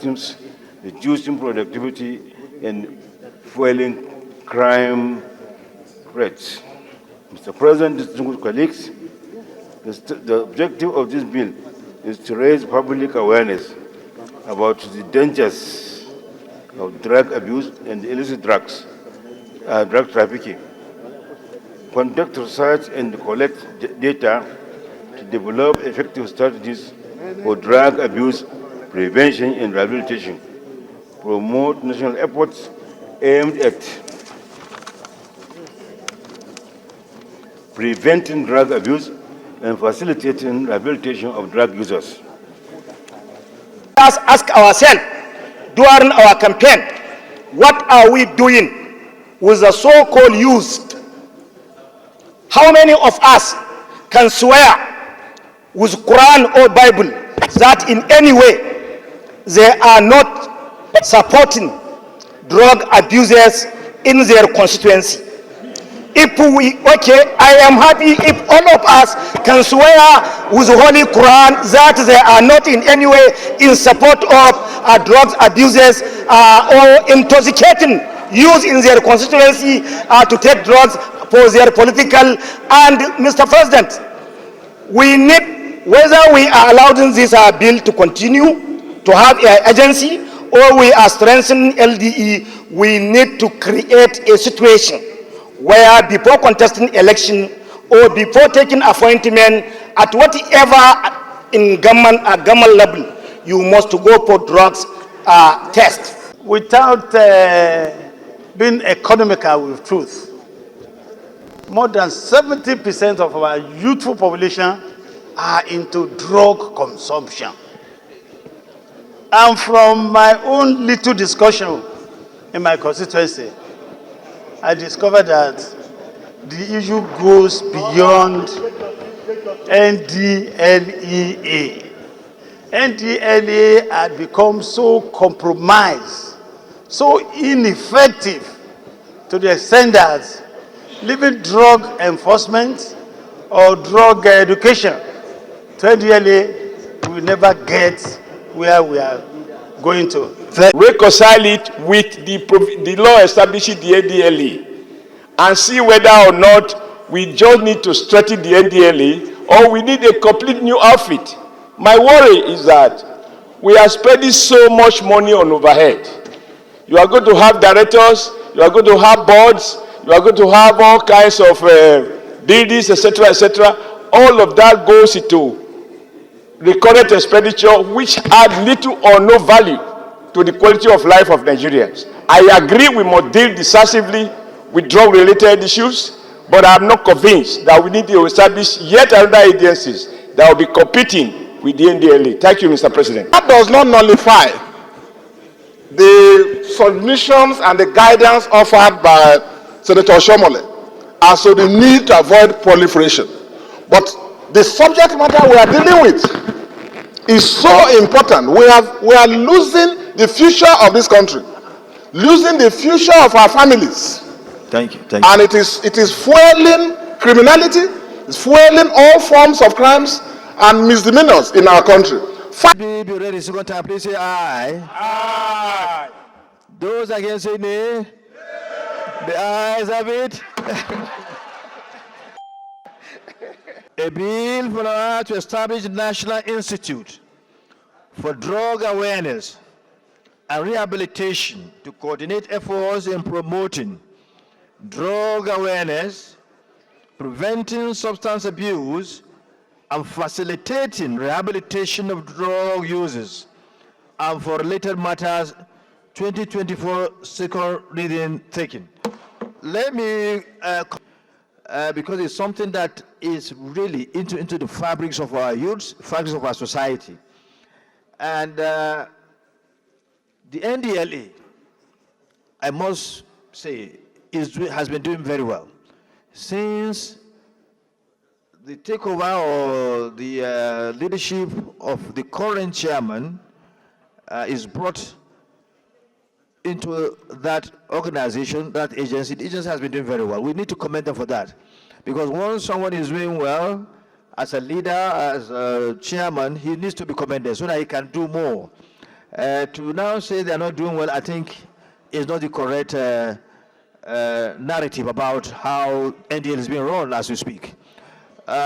systems, reducing productivity, and fueling crime rates. Mr. President, distinguished colleagues, the objective of this bill is to raise public awareness about the dangers of drug abuse and illicit drug trafficking, conduct research and collect data to develop effective strategies for drug abuse prevention and rehabilitation, promote national efforts aimed at preventing drug abuse and facilitating rehabilitation of drug users. Let's ask ourselves during our campaign, what are we doing with the so-called youth? How many of us can swear with Quran or Bible that in any way they are not supporting drug abusers in their constituency? I am happy if all of us can swear with the Holy Quran that they are not in any way in support of drug abusers or intoxicating youth in their constituency to take drugs for their political. And Mr. President, we need, whether we are allowing this bill to continue to have an agency or we are strengthening LDE, we need to create a situation where before contesting election or before taking appointment at whatever in government level, you must go for drugs test. Without being economical with truth, more than 70% of our youthful population are into drug consumption. And from my own little discussion in my constituency, I discovered that the issue goes beyond NDLEA. NDLEA had become so compromised, so ineffective to the extent that leaving drug enforcement or drug education to NDLEA, we will never get where we are going to. Reconcile it with the law establishing the NDLEA and see whether or not we just need to strengthen the NDLEA or we need a complete new outfit. My worry is that we are spending so much money on overhead. You are going to have directors, you are going to have boards, you are going to have all kinds of buildings, etc., etc. All of that goes into recurrent expenditure which add little or no value to the quality of life of Nigerians. I agree we must deal decisively with drug-related issues, but I'm not convinced that we need to establish yet another agencies that will be competing with the NDLEA. Thank you, Mr. President. That does not nullify the submissions and the guidance offered by Senator Sumaila as to the need to avoid proliferation. But the subject matter we are dealing with is so important. We are losing the future of this country, losing the future of our families. Thank you. And it is fueling criminality, it's fueling all forms of crimes and misdemeanors in our country. Be ready, second time, please say aye. Aye. Those against say nay. The ayes have it. A bill for to establish the National Institute for Drug Awareness and Rehabilitation to coordinate efforts in promoting drug awareness, preventing substance abuse, and facilitating rehabilitation of drug users, and for related matters, 2024 second reading taken. Let me, because it's something that is really into the fabrics of our youths, fabrics of our society. And the NDLEA, I must say, has been doing very well. Since the takeover or the leadership of the current chairman is brought into that organization, that agency, the agency has been doing very well. We need to commend them for that. Because once someone is doing well, as a leader, as a chairman, he needs to be commended so that he can do more. To now say they are not doing well, I think is not the correct narrative about how NDL is being run as we speak.